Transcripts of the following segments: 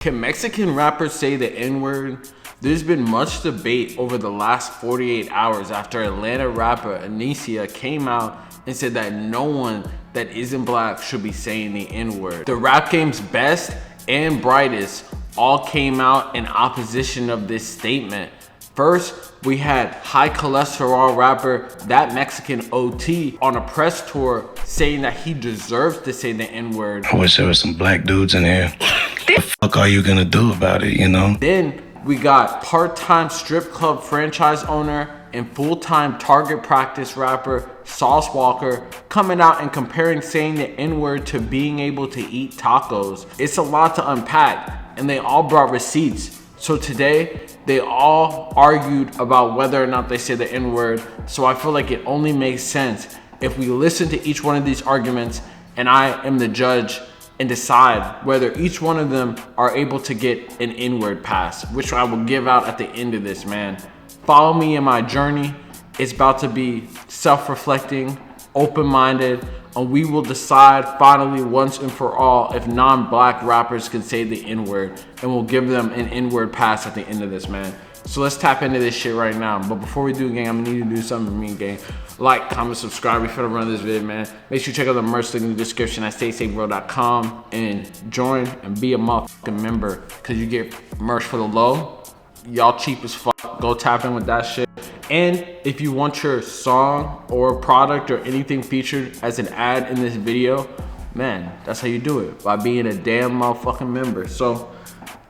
Can Mexican rappers say the N-word? There's been much debate over the last 48 hours after Atlanta rapper Anicia came out and said that no one that isn't black should be saying the N-word. The rap game's best and brightest all came out in opposition of this statement. First, we had high cholesterol rapper That Mexican OT on a press tour saying that he deserves to say the N-word. I wish there was some black dudes in here. What the fuck are you gonna do about it, you know? Then we got part-time strip club franchise owner and full-time target practice rapper Sauce Walker coming out and comparing saying the N-word to being able to eat tacos. It's a lot to unpack, and they all brought receipts. So today, they all argued about whether or not they say the N-word. So I feel like it only makes sense if we listen to each one of these arguments and I am the judge and decide whether each one of them are able to get an N-word pass, which I will give out at the end of this, man. Follow me in my journey. It's about to be self-reflecting, open-minded, and we will decide finally once and for all if non-black rappers can say the N-word, and we'll give them an N-word pass at the end of this, man. So let's tap into this shit right now. But before we do, gang, I'm gonna need to do something for me, gang. Like, comment, subscribe if you're gonna run this video, man. Make sure you check out the merch link in the description at staysafeworld.com and join and be a motherfucking member, because you get merch for the low. Y'all cheap as fuck. Go tap in with that shit. And if you want your song or product or anything featured as an ad in this video, man, that's how you do it, by being a damn motherfucking member. So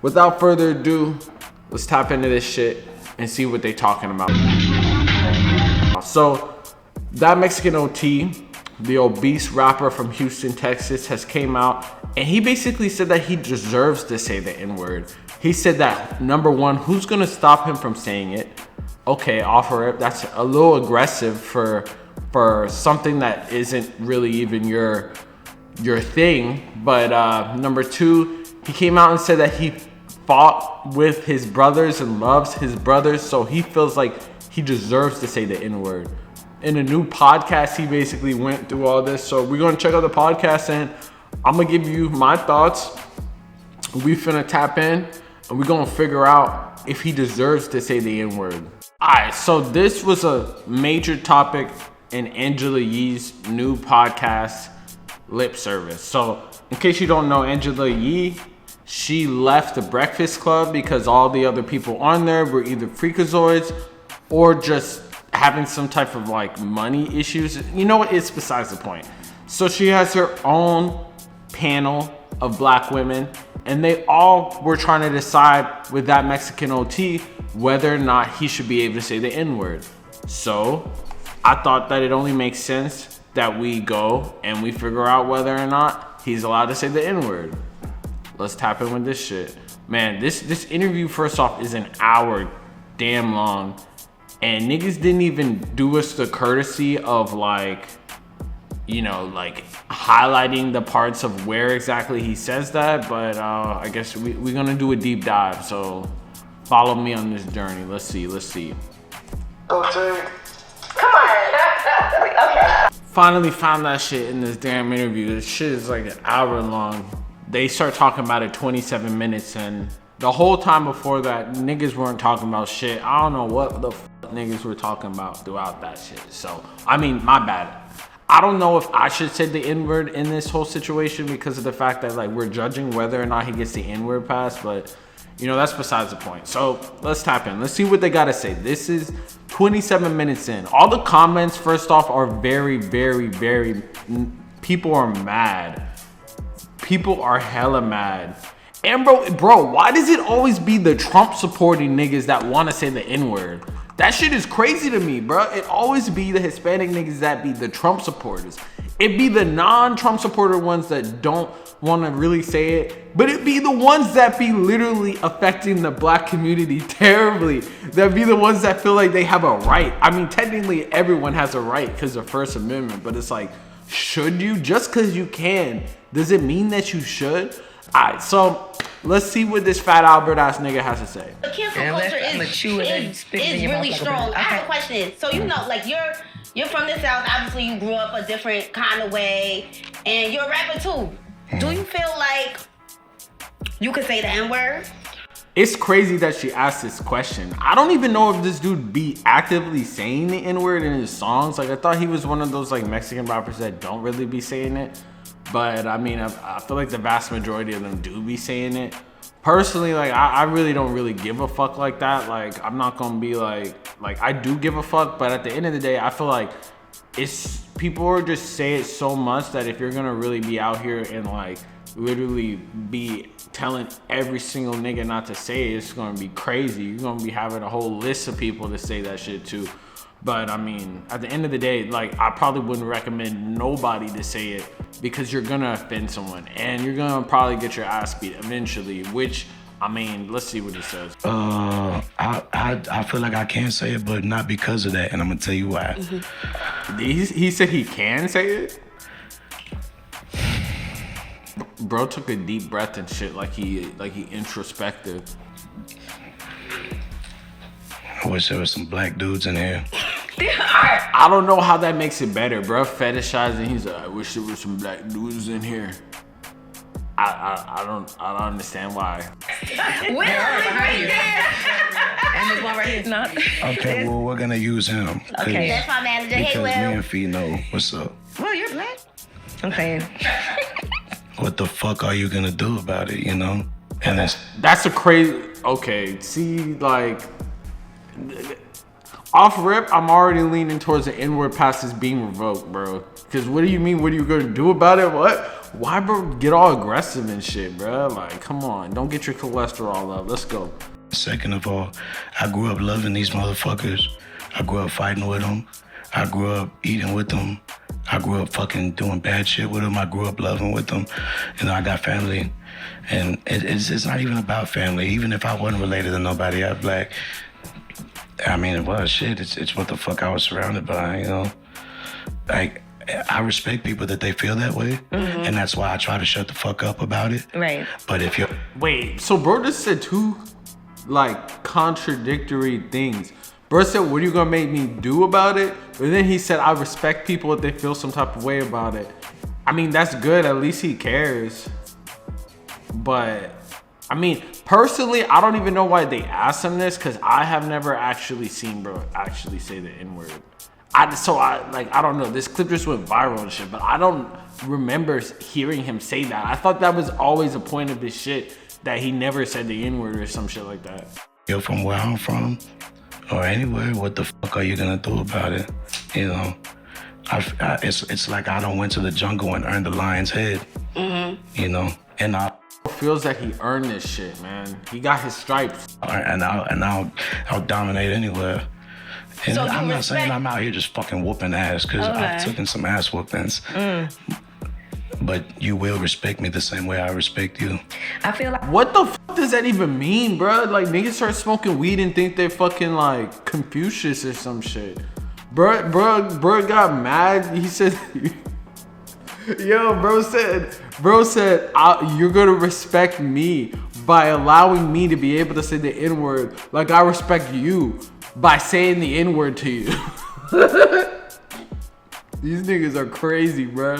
without further ado, let's tap into this shit and see what they talking about. So That Mexican OT, the obese rapper from Houston, Texas, has came out and he basically said that he deserves to say the N-word. He said that, number one, who's gonna stop him from saying it? Okay, offer it. That's a little aggressive for something that isn't really even your thing. But number two, he came out and said that he fought with his brothers and loves his brothers, so he feels like he deserves to say the N-word. In a new podcast, he basically went through all this. So we're gonna check out the podcast and I'm gonna give you my thoughts. We finna tap in and we're gonna figure out if he deserves to say the N-word. Alright, so this was a major topic in Angela Yee's new podcast, Lip Service. So in case you don't know, Angela Yee, she left the Breakfast Club because all the other people on there were either freakazoids or just having some type of like money issues. You know what? It's besides the point. So she has her own panel of black women and they all were trying to decide with That Mexican OT whether or not he should be able to say the N-word. So I thought that it only makes sense that we go and we figure out whether or not he's allowed to say the N-word. Let's tap in with this shit. Man, this interview, first off, is an hour damn long. And niggas didn't even do us the courtesy of like, you know, like highlighting the parts of where exactly he says that. But I guess we're gonna do a deep dive. So follow me on this journey. Let's see. Okay. Come on. Okay. Finally found that shit in this damn interview. This shit is like an hour long. They start talking about it 27 minutes and the whole time before that, niggas weren't talking about shit. I don't know what the niggas were talking about throughout that shit. So, I mean, my bad. I don't know if I should say the N-word in this whole situation because of the fact that like we're judging whether or not he gets the N-word pass, but you know, that's besides the point. So let's tap in. Let's see what they gotta say. This is 27 minutes in. All the comments, first off, are very, people are mad. People are hella mad. And bro, why does it always be the Trump supporting niggas that want to say the N-word? That shit is crazy to me, bro. It always be the Hispanic niggas that be the Trump supporters. It be the non-Trump supporter ones that don't want to really say it, but it be the ones that be literally affecting the black community terribly. That be the ones that feel like they have a right. I mean, technically everyone has a right because of First Amendment, but it's like, should you? Just because you can, does it mean that you should? Alright, so let's see what this fat Albert ass nigga has to say. The cancel culture is really strong. I have a question. So you know, like you're from the South. Obviously, you grew up a different kind of way, and you're a rapper too. Do you feel like You could say the N-word? It's crazy that she asked this question. I don't even know if this dude be actively saying the N-word in his songs. Like, I thought he was one of those like Mexican rappers that don't really be saying it. But I mean, I feel like the vast majority of them do be saying it. Personally, like, I really don't really give a fuck like that. Like, I'm not gonna be like I do give a fuck, but at the end of the day, I feel like people are just say it so much that if you're gonna really be out here and like literally be telling every single nigga not to say it, it's gonna be crazy. You're gonna be having a whole list of people to say that shit too. But I mean, at the end of the day, like, I probably wouldn't recommend nobody to say it because you're gonna offend someone and you're gonna probably get your ass beat eventually, which, I mean, let's see what he says. I feel like I can say it, but not because of that, and I'm gonna tell you why. He said he can say it? Bro took a deep breath and shit, like he introspective. I wish there was some black dudes in here. I don't know how that makes it better, bro. Fetishizing. He's like, I wish there was some black dudes in here. I don't understand why. And this one right here is not. Okay, well, we're gonna use him. Okay, that's my manager. Hey, Because Will. me and Fee know what's up. Well, you're black. Okay. What the fuck are you gonna do about it, you know? And That's a crazy. Okay, see, like, off rip, I'm already leaning towards the N-word passes being revoked, bro. Because what do you mean? What are you gonna do about it? What? Why, bro? Get all aggressive and shit, bro. Like, come on, don't get your cholesterol up. Let's go. second of all, I grew up loving these motherfuckers. I grew up fighting with them. I grew up eating with them. I grew up fucking doing bad shit with them. I grew up loving with them. You know, I got family. And it's not even about family. Even if I wasn't related to nobody, I'm black. I mean, it was shit. It's what the fuck I was surrounded by, you know? Like, I respect people that they feel that way. Mm-hmm. And that's why I try to shut the fuck up about it. Right. But if you're... Wait, so bro just said two, like, contradictory things. Bro said, what are you gonna make me do about it? But then he said, I respect people if they feel some type of way about it. I mean, that's good. At least he cares. But, I mean, personally, I don't even know why they asked him this, because I have never actually seen bro actually say the N-word. I don't know. This clip just went viral and shit, but I don't remember hearing him say that. I thought that was always a point of this shit, that he never said the N-word or some shit like that. You're from where I'm from, or anywhere, what the fuck are you gonna do about it? You know, it's like I don't went to the jungle and earned the lion's head. Mm-hmm. You know, and I feels that he earned this shit, man. He got his stripes. And I'll dominate anywhere. And so I'm not saying I'm out here just fucking whooping ass, because I've taken some ass whoopings. But you will respect me the same way I respect you. I feel like... What the fuck does that even mean, bro? Like, niggas start smoking weed and think they're fucking, like, Confucius or some shit. Bro got mad. He said... Yo, bro said, you're gonna respect me by allowing me to be able to say the N-word like I respect you by saying the N-word to you. These niggas are crazy, bro.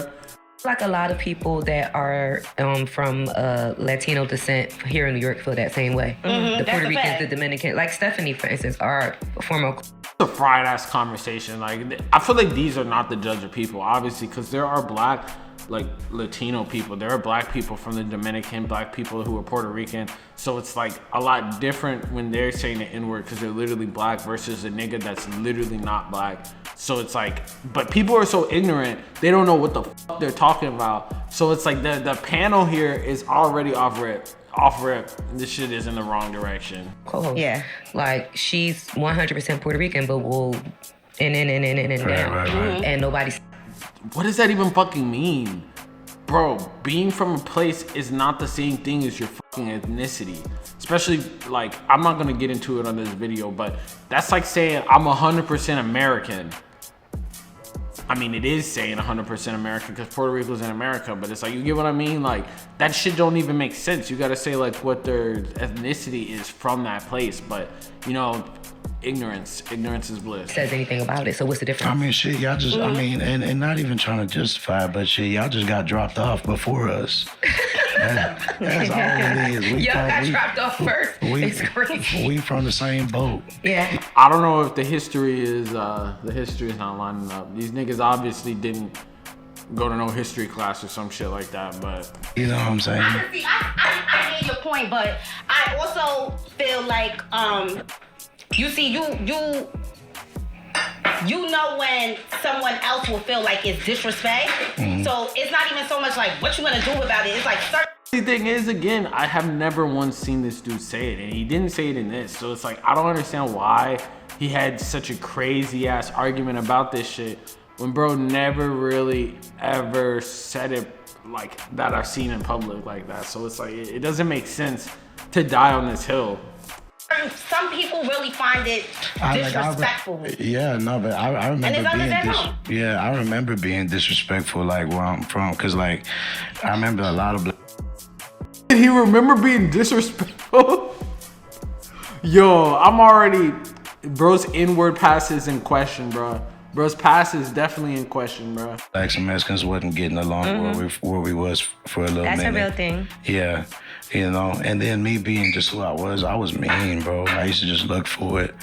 Like a lot of people that are from Latino descent here in New York feel that same way. Mm-hmm, the Puerto Ricans, the Dominican, like Stephanie, for instance, are former... It's a fried ass conversation. Like, I feel like these are not the judge of people, obviously, because there are black, like, Latino people. There are black people from the Dominican, black people who are Puerto Rican. So it's like a lot different when they're saying the N-word because they're literally black versus a nigga that's literally not black. So it's like, but people are so ignorant, they don't know what the fuck they're talking about. So it's like the panel here is already off rip. This shit is in the wrong direction. Co-host. Yeah. Like, she's 100% Puerto Rican, but will and Right. and nobody's... What does that even fucking mean? Bro, being from a place is not the same thing as your fucking ethnicity. Especially, like, I'm not gonna get into it on this video, but that's like saying I'm 100% American. I mean, it is saying 100% American because Puerto Rico's in America, but it's like, you get what I mean? Like, that shit don't even make sense. You gotta say, like, what their ethnicity is from that place. But, you know, ignorance is bliss. Says anything about it. So what's the difference? I mean, shit, y'all just, I mean, and not even trying to justify it, but shit, y'all just got dropped off before us. That's all it is. Y'all got dropped off first. It's crazy. We from the same boat. Yeah. I don't know if the history is not lining up. These niggas obviously didn't go to no history class or some shit like that, but You know what I'm saying? Honestly, I hear your point, but I also feel like you see, you know when someone else will feel like it's disrespect. Mm-hmm. So it's not even so much like what you gonna do about it. It's like the thing is, again, I have never once seen this dude say it, and he didn't say it in this. So it's like I don't understand why he had such a crazy ass argument about this shit when bro never really ever said it like that I've seen in public like that. So it's like it doesn't make sense to die on this hill. some people really find it disrespectful. Yeah, no, but I remember I remember being disrespectful like where I'm from, cause like I remember a lot of. Did he remember being disrespectful? Yo, I'm already. Bro's inward pass is in question, bro. Bro's pass is definitely in question, bro. Blacks and Mexicans wasn't getting along where we was for a little minute. That's a real thing. Yeah, you know. And then me being just who I was mean, bro. I used to just look for it,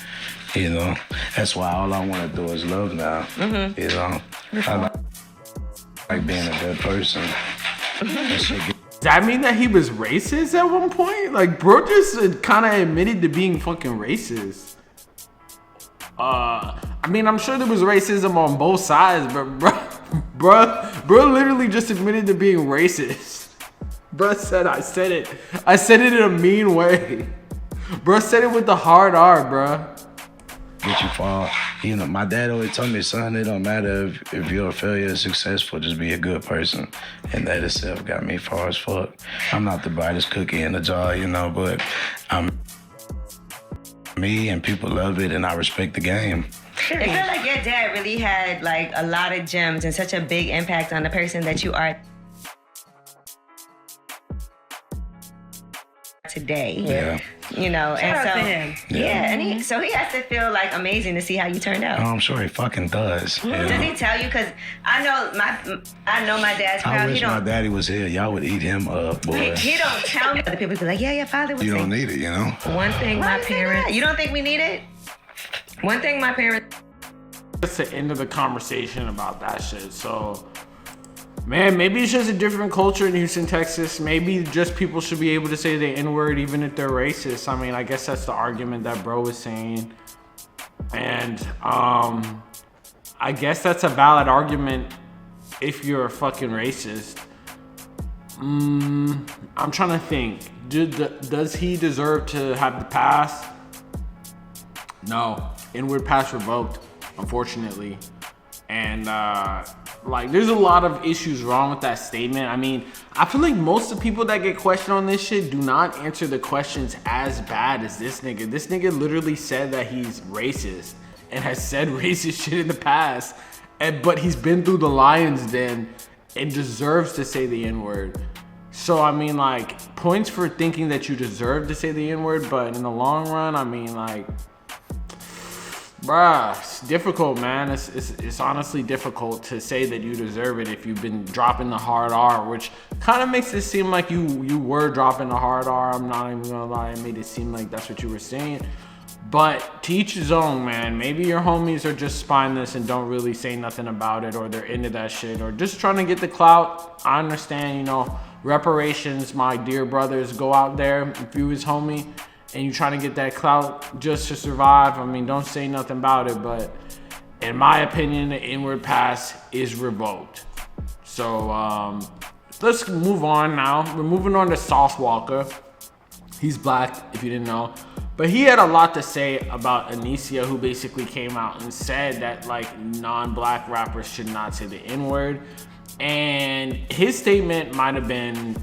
you know. That's why all I want to do is love now, you know. I like being a good person. Does that mean that he was racist at one point? Like, bro just kind of admitted to being fucking racist. I mean, I'm sure there was racism on both sides, but bro literally just admitted to being racist. Bro said, I said it in a mean way. Bro said it with the hard R, bro. Get you far. You know, my dad always told me, son, it don't matter if you're a failure or successful, just be a good person. And that itself got me far as fuck. I'm not the brightest cookie in the jar, you know, but I'm me and people love it and I respect the game. I feel like your dad really had like a lot of gems and such a big impact on the person that you are today. Yeah. You know, Shout and out so to him. yeah, and he has to feel like amazing to see how you turned out. Oh, I'm sure he fucking does. You know? Does he tell you? Because I know my dad's proud. I wish my daddy was here. Y'all would eat him up, boy. He don't tell me. Other people be like, yeah, your father would You say. don't need it, you know? One thing my parents... You don't think we need it? One thing my parents... That's the end of the conversation about that shit. So, man, maybe it's just a different culture in Houston, Texas. Maybe just people should be able to say the N-word even if they're racist. I mean, I guess that's the argument that bro was saying. And I guess that's a valid argument if you're a fucking racist. I'm trying to think. Does he deserve to have the pass? No. N-word pass revoked, unfortunately. And like there's a lot of issues wrong with that statement. I mean, I feel like most of the people that get questioned on this shit do not answer the questions as bad as this nigga. This nigga literally said that he's racist and has said racist shit in the past. But he's been through the lion's den and deserves to say the N-word. So I mean, like, points for thinking that you deserve to say the N-word, but in the long run, I mean, like, bruh, it's difficult, man. It's honestly difficult to say that you deserve it if you've been dropping the hard R, which kind of makes it seem like you were dropping the hard R. I'm not even gonna lie, it made it seem like that's what you were saying. But to each his own, man. Maybe your homies are just spineless and don't really say nothing about it, or they're into that shit, or just trying to get the clout. I understand, you know, reparations, my dear brothers, go out there. If you his homie and you trying to get that clout just to survive, I mean, don't say nothing about it. But in my opinion, the N-word pass is revoked. So let's move on now. We're moving on to Sauce Walka. He's black, if you didn't know. But he had a lot to say about Anicia, who basically came out and said that like non-black rappers should not say the N-word. And his statement might have been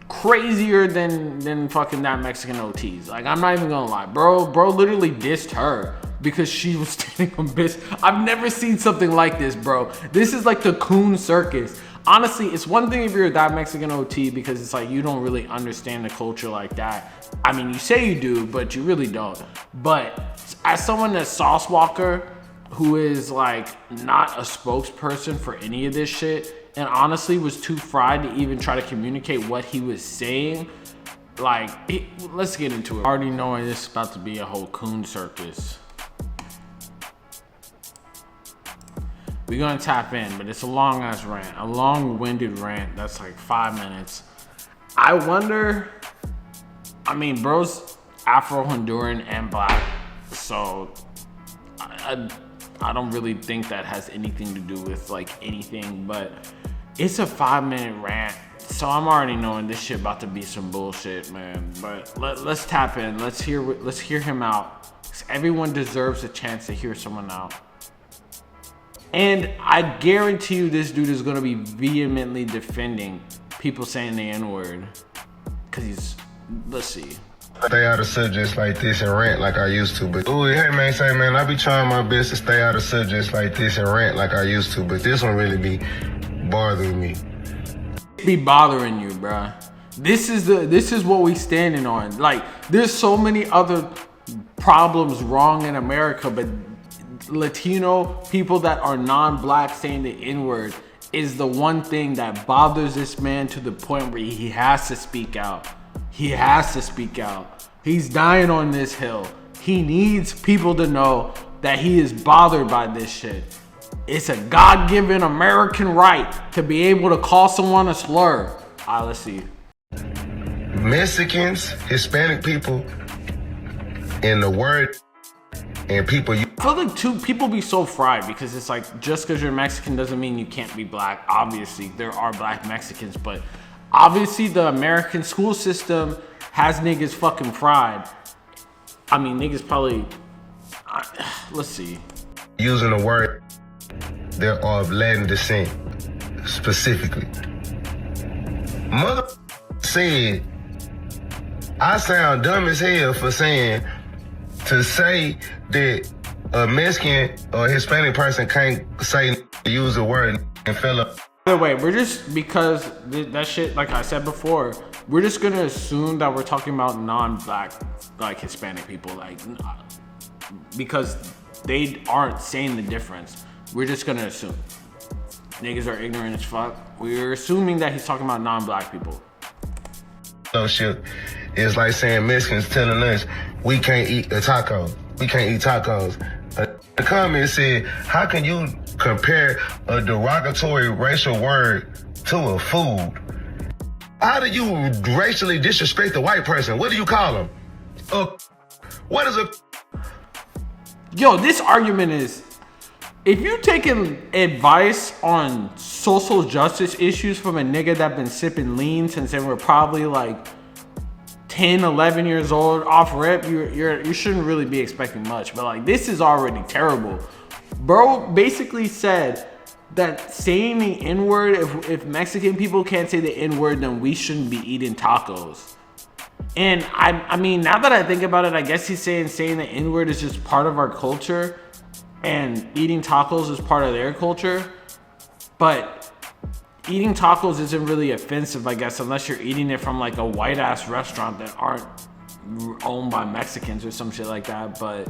crazier than fucking that Mexican OT's. Like, I'm not even gonna lie. Bro literally dissed her because she was standing on bitch. I've never seen something like this, bro. This is like the coon circus. honestly, it's one thing if you're that Mexican OT because it's like you don't really understand the culture like that. I mean, you say you do, but you really don't. But as someone that's Sauce Walker, who is like not a spokesperson for any of this shit, and honestly was too fried to even try to communicate what he was saying, like, let's get into it. Already knowing this is about to be a whole coon circus. We're gonna tap in, but it's a long ass rant, a long-winded rant that's like 5 minutes. I wonder, I mean, bro's Afro-Honduran and black, so I don't really think that has anything to do with like anything, but it's a 5-minute rant, so I'm already knowing this shit about to be some bullshit, man. But let's tap in, let's hear him out. Everyone deserves a chance to hear someone out. And I guarantee you this dude is gonna be vehemently defending people saying the N-word. Cause let's see. Stay out of subjects like this and rant like I used to. But, ooh, hey man, say man, I be trying my best to stay out of subjects like this and rant like I used to. But this one really be bothering me. Be bothering you, bruh. This is what we standing on. Like, there's so many other problems wrong in America, but Latino people that are non-black saying the N-word is the one thing that bothers this man to the point where he has to speak out. He has to speak out. He's dying on this hill. He needs people to know that he is bothered by this shit. It's a God-given American right to be able to call someone a slur. All right, let's see. Mexicans, Hispanic people, and the word and people. I feel like people be so fried because it's like just because you're Mexican doesn't mean you can't be black. Obviously, there are black Mexicans, but obviously the American school system has niggas fucking fried. I mean, niggas probably. Let's see. Using the word that are of Latin descent, specifically. Mother said, I sound dumb as hell for saying to say that a Mexican or Hispanic person can't use the word and fell up. By the way, we're just, because that shit, like I said before, we're just gonna assume that we're talking about non-black, like Hispanic people, like, because they aren't saying the difference. We're just gonna assume. Niggas are ignorant as fuck. We're assuming that he's talking about non-black people. So shit, it's like saying Mexicans telling us we can't eat a taco. We can't eat tacos. The comment said, how can you compare a derogatory racial word to a food? How do you racially disrespect a white person? What do you call them? What is a... Yo, this argument is, if you taking advice on social justice issues from a nigga that been sipping lean since they were probably like 10, 11 years old off rip, you shouldn't really be expecting much. But like, this is already terrible. Bro basically said that saying the N-word, if Mexican people can't say the N-word, then we shouldn't be eating tacos. And I mean, now that I think about it, I guess he's saying the N-word is just part of our culture and eating tacos is part of their culture. But eating tacos isn't really offensive, I guess, unless you're eating it from like a white ass restaurant that aren't owned by Mexicans or some shit like that. But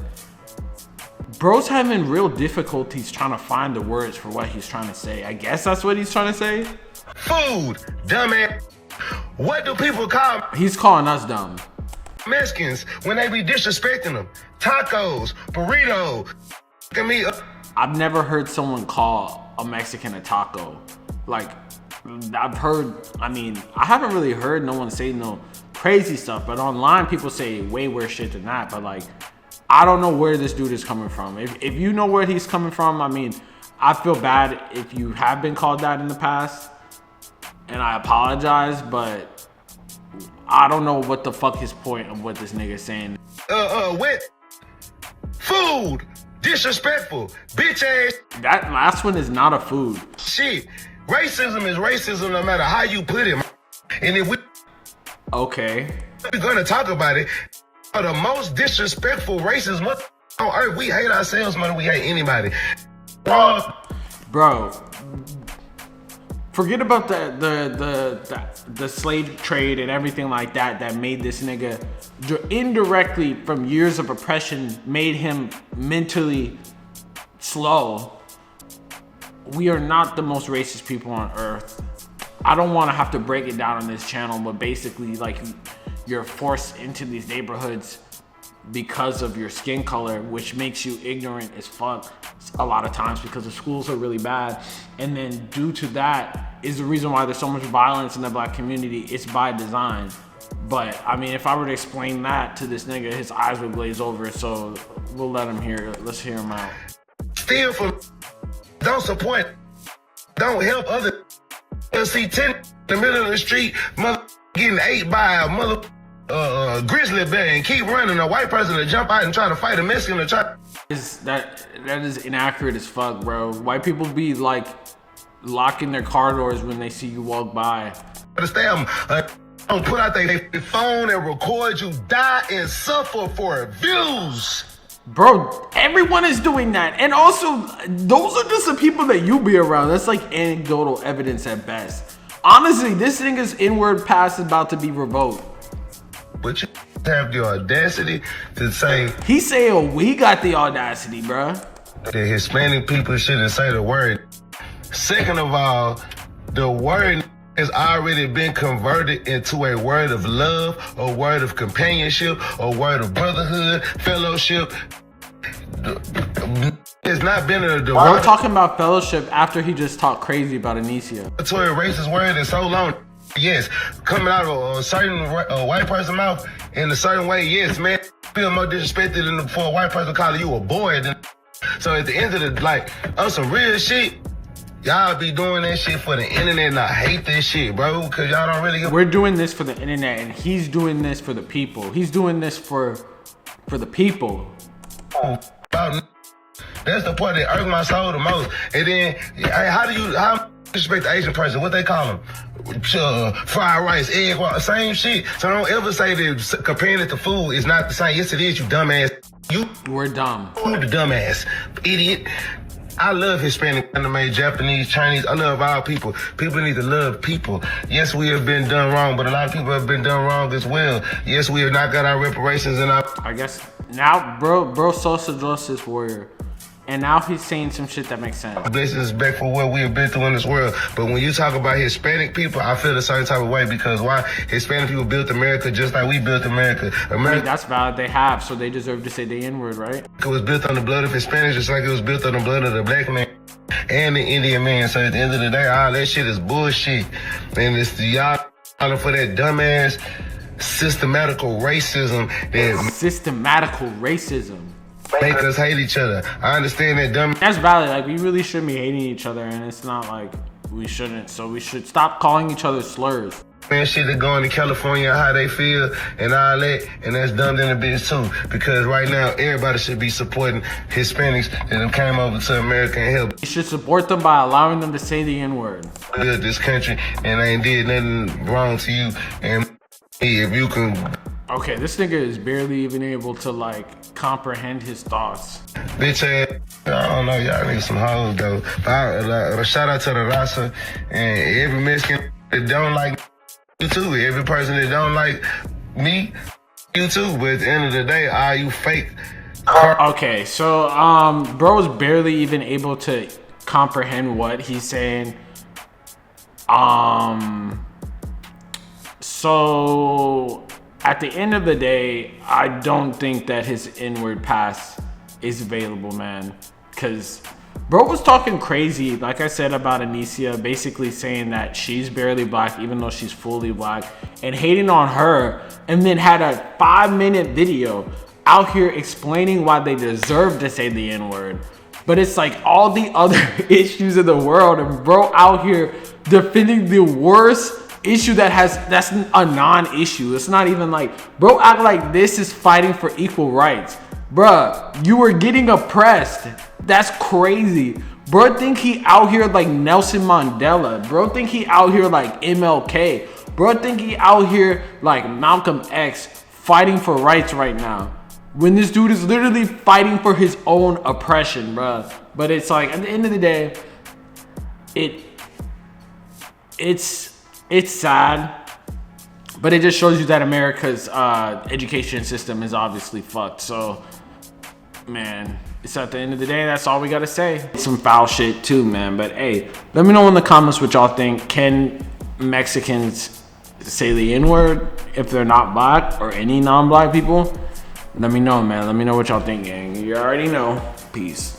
bro's having real difficulties trying to find the words for what he's trying to say. I guess that's what he's trying to say. Food, dumbass. What do people call... He's calling us dumb. Mexicans when they be disrespecting them? Tacos, burrito. I've never heard someone call a Mexican a taco. Like, I've heard, I mean, I haven't really heard no one say no crazy stuff, but online people say way worse shit than that. But like, I don't know where this dude is coming from. If you know where he's coming from, I mean, I feel bad if you have been called that in the past, and I apologize, but I don't know what the fuck his point of what this nigga is saying. Wet. Food. Disrespectful. Bitch ass. That last one is not a food. Shit. Racism is racism no matter how you put it. And if we're gonna talk about it, the most disrespectful racist on earth, we hate ourselves more than we hate anybody. Bro, forget about the slave trade and everything like that made this nigga indirectly from years of oppression made him mentally slow. We are not the most racist people on earth. I don't want to have to break it down on this channel, but basically, like, you're forced into these neighborhoods because of your skin color, which makes you ignorant as fuck a lot of times because the schools are really bad. And then due to that is the reason why there's so much violence in the black community. It's by design. But I mean, if I were to explain that to this nigga, his eyes would glaze over. So we'll let him hear it. Let's hear him out. Steal from, don't support, don't help other. You'll see 10 in the middle of the street, mother getting ate by a mother grizzly bear and keep running. A white person to jump out and try to fight a Mexican to try. That is inaccurate as fuck, bro. White people be like locking their car doors when they see you walk by. Understand? Don't put out their phone and record you die and suffer for views. Bro, everyone is doing that. And also, those are just the people that you be around. That's like anecdotal evidence at best. Honestly, this nigga's inward pass is about to be revoked. But you have the audacity to say... He say, oh, we got the audacity, bro. The Hispanic people shouldn't say the word. Second of all, the word has already been converted into a word of love, a word of companionship, a word of brotherhood, fellowship. It's not been a... We're talking about fellowship after he just talked crazy about Anicia. It's a racist word in so long. Yes, coming out of a certain white person's mouth in a certain way, yes, man, feel more disrespected than for a white person calling you a boy. So at the end of the, like, on some real shit, y'all be doing that shit for the internet, and I hate this shit, bro, because y'all don't really... We're doing this for the internet, and he's doing this for the people. He's doing this for the people. That's the part that irks my soul the most. And then, how disrespect the Asian person? What they call them? Fried rice, egg, same shit. So don't ever say that comparing it to food is not the same. Yes, it is, you dumbass. We're dumb. You the dumbass, idiot. I love Hispanic, anime, Japanese, Chinese. I love all people. People need to love people. Yes, we have been done wrong, but a lot of people have been done wrong as well. Yes, we have not got our reparations and our... I guess now, bro, social justice warrior. And now he's saying some shit that makes sense. Disrespect for what we have been through in this world. But when you talk about Hispanic people, I feel a certain type of way because why? Hispanic people built America just like we built America. Wait, that's valid. They have, so they deserve to say the N-word, right? It was built on the blood of Hispanics just like it was built on the blood of the black man and the Indian man. So at the end of the day, all that shit is bullshit. And it's y'all for that dumbass systematical racism that... Systematical racism. Make us hate each other. I understand that dumb. That's valid. Like, we really shouldn't be hating each other, and it's not like we shouldn't. So we should stop calling each other slurs. Man, shit that going to California, how they feel, and all that, and that's dumb in a bitch too. Because right now, everybody should be supporting Hispanics that have came over to America and helped. You should support them by allowing them to say the N-word. Build this country, and ain't did nothing wrong to you. And if you can... Okay, this nigga is barely even able to, like, comprehend his thoughts. Bitch ass, I don't know, y'all need some hoes though. But shout out to the Rasa and every Mexican that don't like you too. Every person that don't like me, you too. But at the end of the day, all you fake. Okay, so bro is barely even able to comprehend what he's saying. So at the end of the day, I don't think that his inward pass is available, man. Because bro was talking crazy, like I said, about Anicia, basically saying that she's barely black, even though she's fully black, and hating on her, and then had a 5-minute video out here explaining why they deserve to say the N-word. But it's like all the other issues in the world, and bro out here defending the worst issue that's a non-issue. It's not even like, bro act like this is fighting for equal rights. Bruh, you were getting oppressed. That's crazy. Bro think he out here like Nelson Mandela. Bro think he out here like MLK. Bro think he out here like Malcolm X fighting for rights right now. When this dude is literally fighting for his own oppression, bruh. But it's like, at the end of the day, it's sad, but it just shows you that America's education system is obviously fucked. So, man, it's at the end of the day, that's all we gotta say. Some foul shit too, man. But hey, let me know in the comments what y'all think. Can Mexicans say the N-word if they're not black, or any non-black people? Let me know, man. Let me know what y'all think, gang. You already know. Peace.